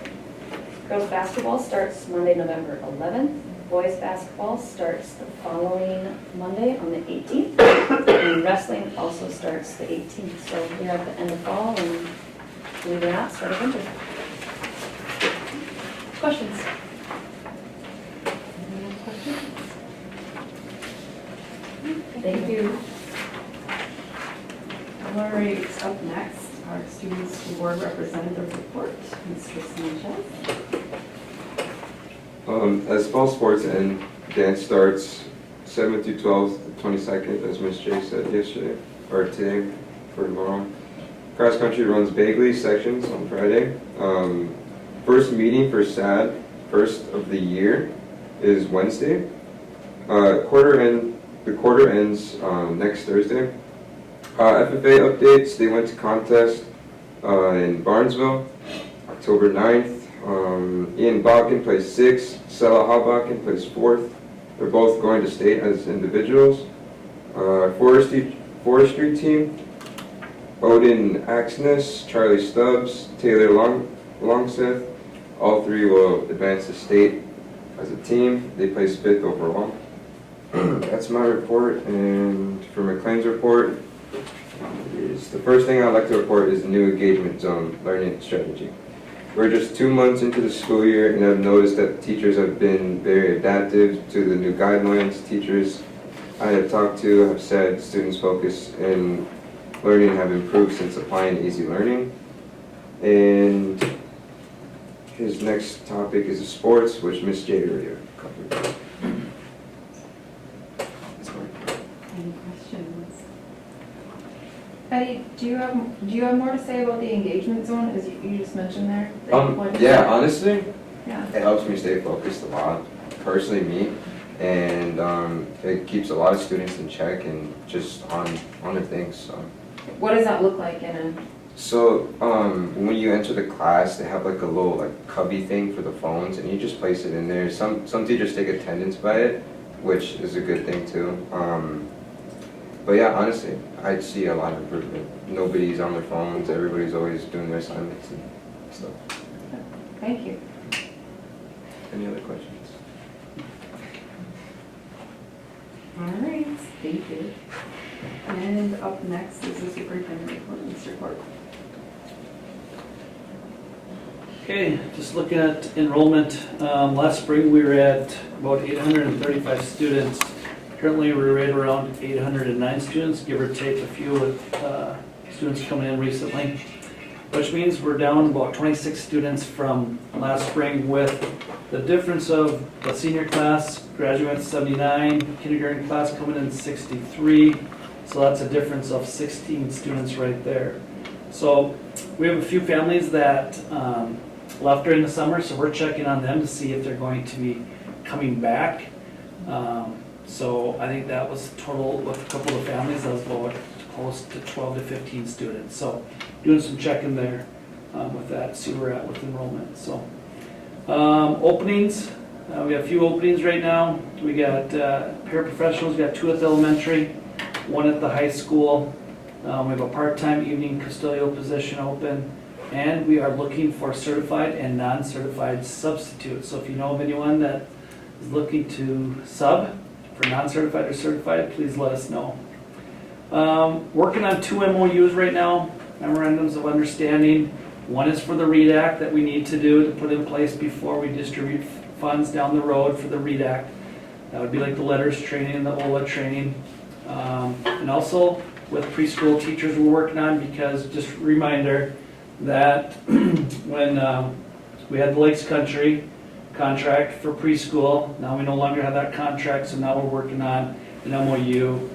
Girls basketball starts Monday, November 11th. Boys basketball starts the following Monday on the 18th. And wrestling also starts the 18th. So we're at the end of fall and, believe it or not, start of winter. Questions? Any more questions? Thank you. All right, up next, our Students Board Representative Report, Mr. Sanchez. As fall sports end, dance starts 7th through 12th, the 22nd, as Ms. J said yesterday, or today, for tomorrow. Cross country runs Bagley sections on Friday. First meeting for SAD, first of the year, is Wednesday. The quarter ends next Thursday. FFA updates, they went to contest in Barnesville, October 9th. Ian Balkin plays 6th, Sela Halbakken plays 4th. They're both going to state as individuals. Forestry team, Odin Axness, Charlie Stubbs, Taylor Longseth. All 3 will advance to state as a team. They place 5th overall. That's my report, and for McLean's report, the first thing I'd like to report is the new engagement zone learning strategy. We're just 2 months into the school year, and I've noticed that teachers have been very adaptive to the new guidelines. Teachers I have talked to have said students' focus in learning have improved since applying easy learning. And his next topic is sports, which Ms. J already covered. Any questions? Betty, do you have more to say about the engagement zone, as you just mentioned there? that you wanted to Yeah, say? honestly, Yeah. it helps me stay focused a lot, personally me, and it keeps a lot of students in check and just on their things. So, What does that look like in a? so when you enter the class, they have like a little like cubby thing for the phones, and you just place it in there. Some teachers take attendance by it, which is a good thing too. But yeah, honestly, I see a lot of improvement. Nobody's on their phones. Everybody's always doing their assignments and stuff. Thank you. Any other questions? All right, thank you. And up next is the superintendent report, Mr. Clark. Okay, just looking at enrollment, last spring we were at about 835 students. Currently we're right around 809 students, give or take a few with students coming in recently, which means we're down about 26 students from last spring, with the difference of the senior class graduating 79, kindergarten class coming in 63, so that's a difference of 16 students right there. So we have a few families that left during the summer, so we're checking on them to see if they're going to be coming back. So I think that was total with a couple of families, that was about close to 12 to 15 students. So doing some checking there with that, see where we're at with enrollment. So openings, we have a few openings right now. We got paraprofessionals, we got 2 at the elementary, 1 at the high school. We have a part-time evening custodial position open, and we are looking for certified and non-certified substitutes. So if you know of anyone that is looking to sub for non-certified or certified, please let us know. Working on 2 MOUs right now, memorandums of understanding. One is for the READ Act that we need to do to put in place before we distribute funds down the road for the READ Act. That would be like the letters training and the OLA training. And also with preschool teachers we're working on, because just a reminder that when we had the Lakes Country contract for preschool, now we no longer have that contract, so now we're working on an MOU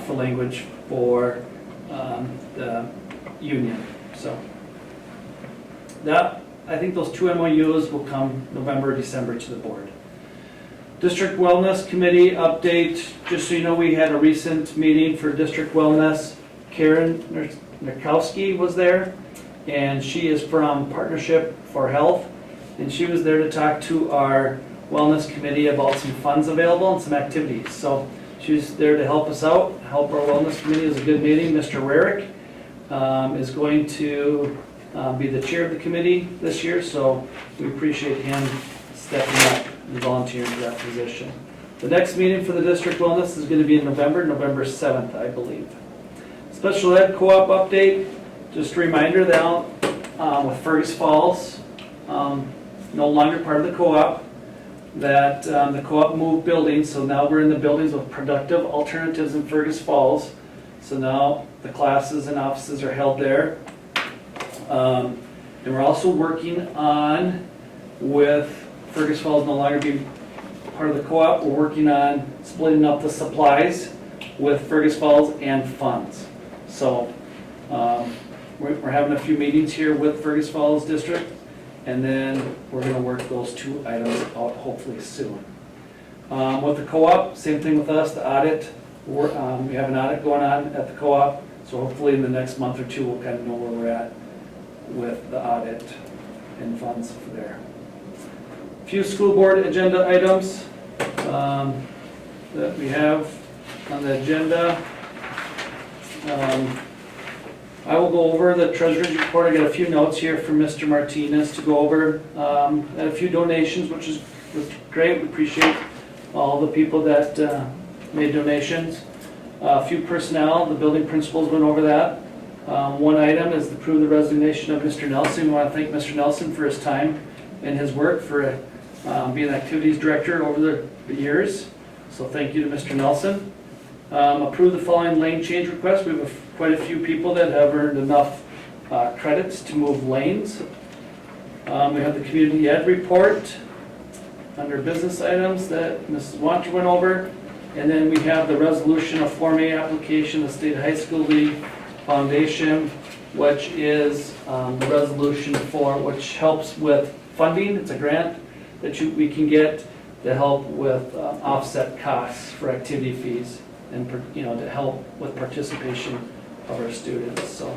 for language for the union. So that, I think those 2 MOUs will come November, December to the board. District Wellness Committee update, just so you know, we had a recent meeting for District Wellness. Karen Narkowski was there, and she is from Partnership for Health, and she was there to talk to our Wellness Committee about some funds available and some activities. So she's there to help us out, help our Wellness Committee. It was a good meeting. Mr. Rarick is going to be the chair of the committee this year, so we appreciate him stepping up and volunteering for that position. The next meeting for the District Wellness is going to be in November 7th, I believe. Special Ed Co-op update, just a reminder that with Fergus Falls, no longer part of the co-op, that the co-op moved buildings, so now we're in the buildings with Productive Alternatives in Fergus Falls. So now the classes and offices are held there. And we're also working on, with Fergus Falls no longer being part of the co-op, we're working on splitting up the supplies with Fergus Falls and funds. So we're having a few meetings here with Fergus Falls District, and then we're going to work those 2 items out hopefully soon. With the co-op, same thing with us, the audit. We have an audit going on at the co-op, so hopefully in the next month or 2 we'll kind of know where we're at with the audit and funds for there. Few school board agenda items that we have on the agenda. I will go over the treasurer's report. I got a few notes here from Mr. Martinez to go over. And a few donations, which was great. We appreciate all the people that made donations. A few personnel, the building principals went over that. One item is to approve the resignation of Mr. Nelson. We want to thank Mr. Nelson for his time and his work for being an activities director over the years. So thank you to Mr. Nelson. Approve the following lane change requests. We have quite a few people that have earned enough credits to move lanes. We have the community ed report under business items that Mrs. Wanter went over. And then we have the resolution of Form A application, the State High School League Foundation, which is the resolution which helps with funding. It's a grant that we can get to help with offset costs for activity fees and to help with participation of our students. So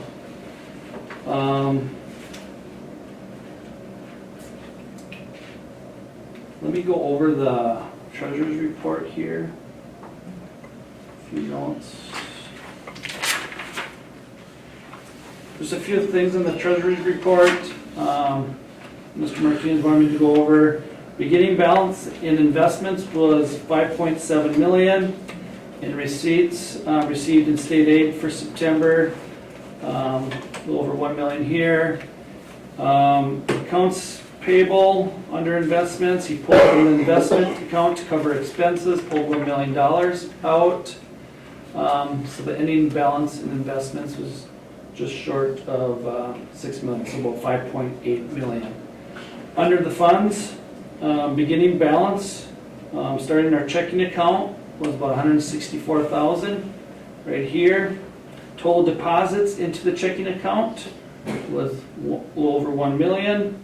let me go over the treasurer's report here. A few notes. There's a few things in the treasurer's report. Mr. Martinez wanted me to go over. Beginning balance in investments was $5.7 million. In receipts received in state aid for September, a little over $1 million here. Accounts payable under investments, he pulled an investment account to cover expenses, pulled $1 million out. So the ending balance in investments was just short of 6 million, so about 5.8 million. Under the funds, beginning balance, starting our checking account was about 164,000 right here. Total deposits into the checking account was a little over 1 million.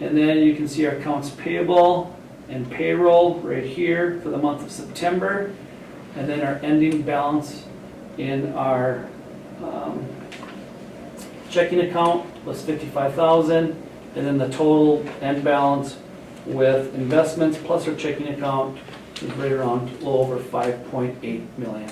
And then you can see our accounts payable and payroll right here for the month of September. And then our ending balance in our checking account was 55,000. And then the total end balance with investments plus our checking account is right around a little over 5.8 million.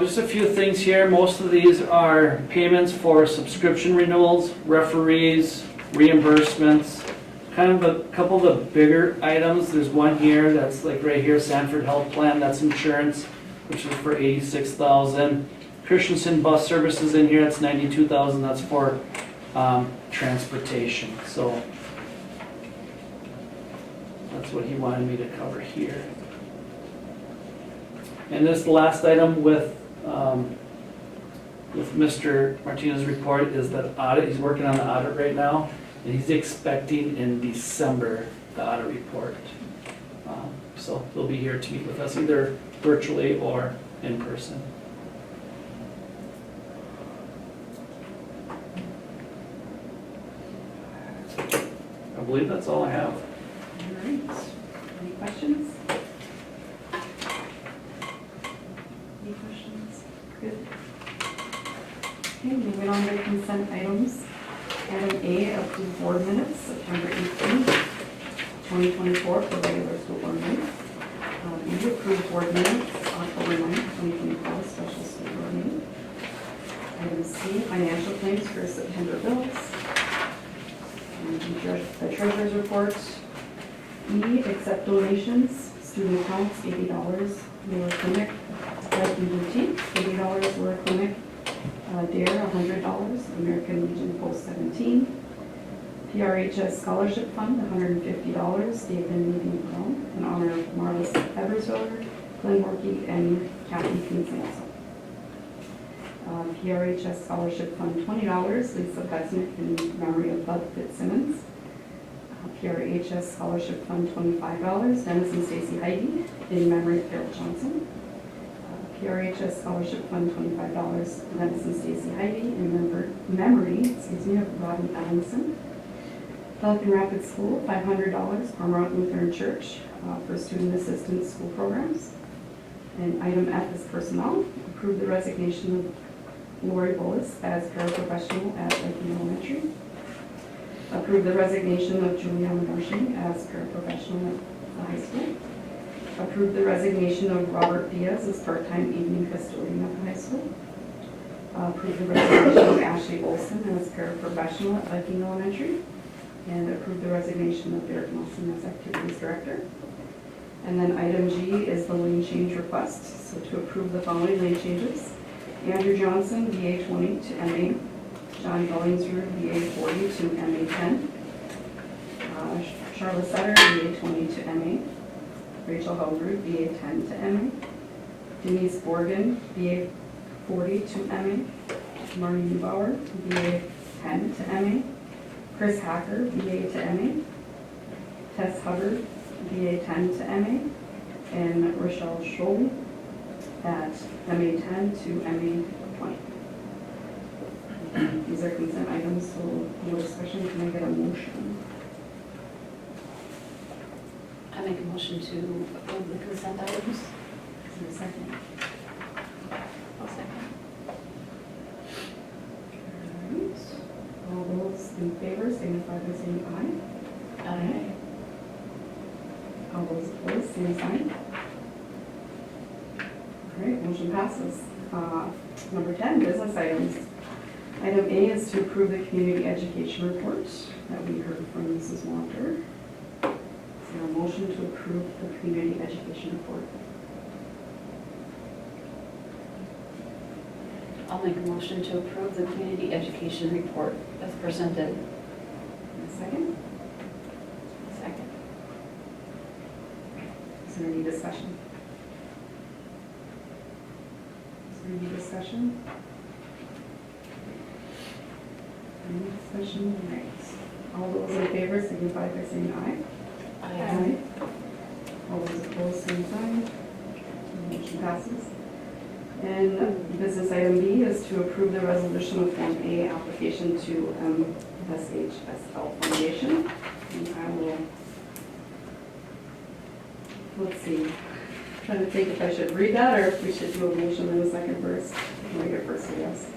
Just a few things here. Most of these are payments for subscription renewals, referees, reimbursements, kind of a couple of the bigger items. There's one here that's like right here, Sanford Health Plan, that's insurance, which is for 86,000. Christensen Bus Services in here, that's 92,000, that's for transportation. So that's what he wanted me to cover here. And this last item with Mr. Martinez's report is that audit. He's working on the audit right now, and he's expecting in December the audit report. So they'll be here to meet with us either virtually or in person. I believe that's all I have. All right. Any questions? Any questions? Good. Okay, moving on to consent items. Item A, approve board minutes, September 18th, 2024, for regular school board minutes. B, approve board minutes, October 9th, 2024, special school board meeting. Item C, financial claims for September bills. And the treasurer's report. E, accept donations, student accounts, $80, Lower Clinic, Viking Boutique, $80, Lower Clinic, DARE, $100, American Legion Post 17, PRHS Scholarship Fund, $150, David and Nadine Brown, in honor of Marlis Ebersviller, Glenn Morkey, and Kathy Kinson. PRHS Scholarship Fund, $20, Lisa Besnick, in memory of Bud Fitzsimmons. PRHS Scholarship Fund, $25, Dennis and Stacy Heidi, in memory of Carol Johnson. PRHS Scholarship Fund, $25, Dennis and Stacy Heidi, in memory of Robin Adamson. Pelican Rapids School, $500, Cormorant Lutheran Church, for student assistance school programs. And item F is personnel. Approve the resignation of Lori Bullis as paraprofessional at Lakeland Elementary. Approve the resignation of Juliana Marshing as paraprofessional at the high school. Approve the resignation of Robert Diaz as part-time evening custodian at the high school. Approve the resignation of Ashley Olson as paraprofessional at Viking Elementary. And approve the resignation of Derek Nelson as activities director. And then item G is the lane change request. So to approve the following lane changes: Andrew Johnson, BA 20 to MA. John Bellingsrud, BA 40 to MA 10. Charlotte Sutter, BA 20 to MA. Rachel Hellroot, BA 10 to MA. Denise Borgen, BA 40 to MA. Marnie Neubauer, BA 10 to MA. Chris Hacker, BA to MA. Tess Hubbard, BA 10 to MA. And Rochelle Scholl at MA 10 to MA 20. These are consent items, so no discussion. Can I get a motion? I make a motion to approve the consent items. Is there a second? I'll second. All right. All those in favor signify by saying aye. Aye. All those opposed, same sign. All right, motion passes. Number 10, business items. Item A is to approve the community education report that we heard from Mrs. Walker. Is there a motion to approve the community education report? I'll make a motion to approve the community education report as presented. And a second? Second. Is there any discussion? Is there any discussion? Any discussion? All right. All those in favor signify by saying aye. Aye. All those opposed, same sign. Motion passes. And business item B is to approve the resolution of Form A application to MSHSL Foundation. And I will, let's see, trying to think if I should read that or if we should do a motion in a second first. Read it first, I guess.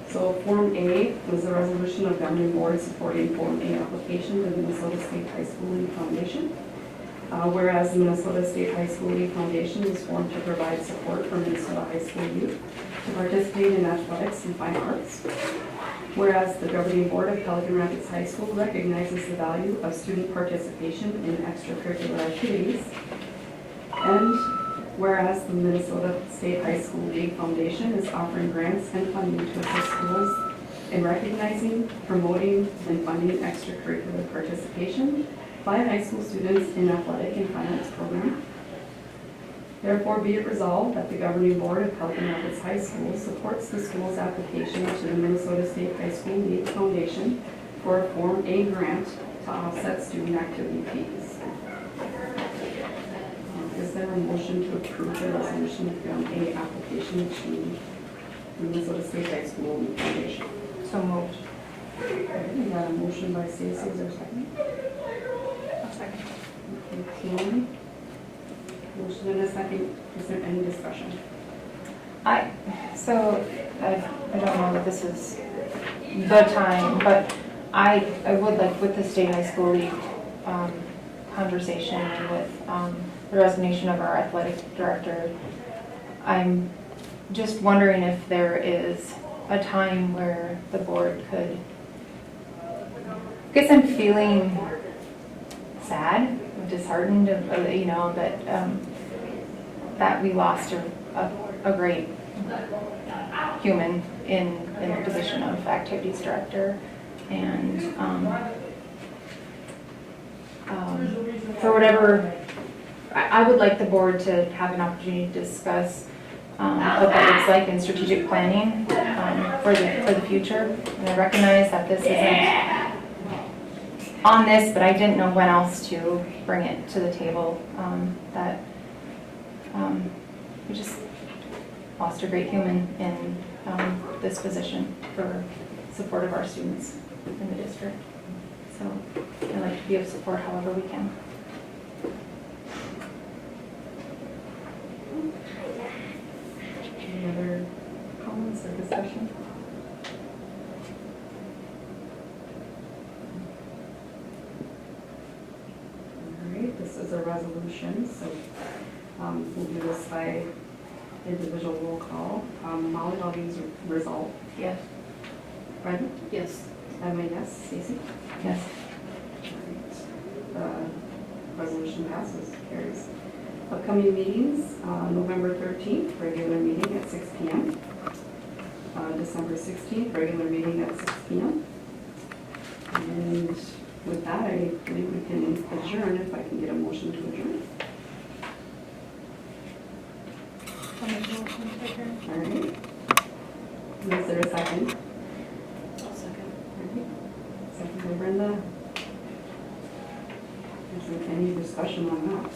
So Form A was the resolution of governing board supporting Form A application to the Minnesota State High School League Foundation. Whereas the Minnesota State High School League Foundation is formed to provide support for Minnesota high school youth to participate in athletics and fine arts. Whereas the governing board of Pelican Rapids High School recognizes the value of student participation in extracurricular activities. And whereas the Minnesota State High School League Foundation is offering grants and funding to assist schools in recognizing, promoting, and funding extracurricular participation by high school students in athletic and fine arts program. Therefore, be it resolved that the governing board of Pelican Rapids High School supports the school's application to the Minnesota State High School League Foundation for a Form A grant to offset student activity fees. Is there a motion to approve the resolution of Form A application to the Minnesota State High School League Foundation? So moved. We got a motion by Stacy, is there a second? I'll second. Okay. Motion and a second. Is there any discussion? I don't know that this is the time, but I would like with the State High School League conversation and with the resignation of our athletic director, I'm just wondering if there is a time where the board could, I guess I'm feeling sad, disheartened, that we lost a great human in the position of activities director. And for whatever, I would like the board to have an opportunity to discuss what that looks like in strategic planning for the future. And I recognize that this isn't on this, but I didn't know when else to bring it to the table. We just lost a great human in this position for support of our students in the district. So I'd like to be of support however we can. Any other comments or discussion? All right, this is a resolution, so we'll do this by individual roll call. Molly, I'll use resolve. Yes. Brenda? Yes. Emma, yes. Stacy? Yes. All right. Resolution passes, carries. Upcoming meetings, November 13th, regular meeting at 6 p.m. December 16th, regular meeting at 6 p.m. And with that, I believe we can adjourn if I can get a motion to adjourn. I'll make a motion to adjourn. All right. Is there a second? I'll second. All right. Second by Brenda. Is there any discussion on that?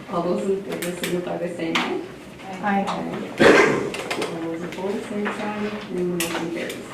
All those in favor signify by saying aye. Aye. All those opposed, same sign, and the motion carries.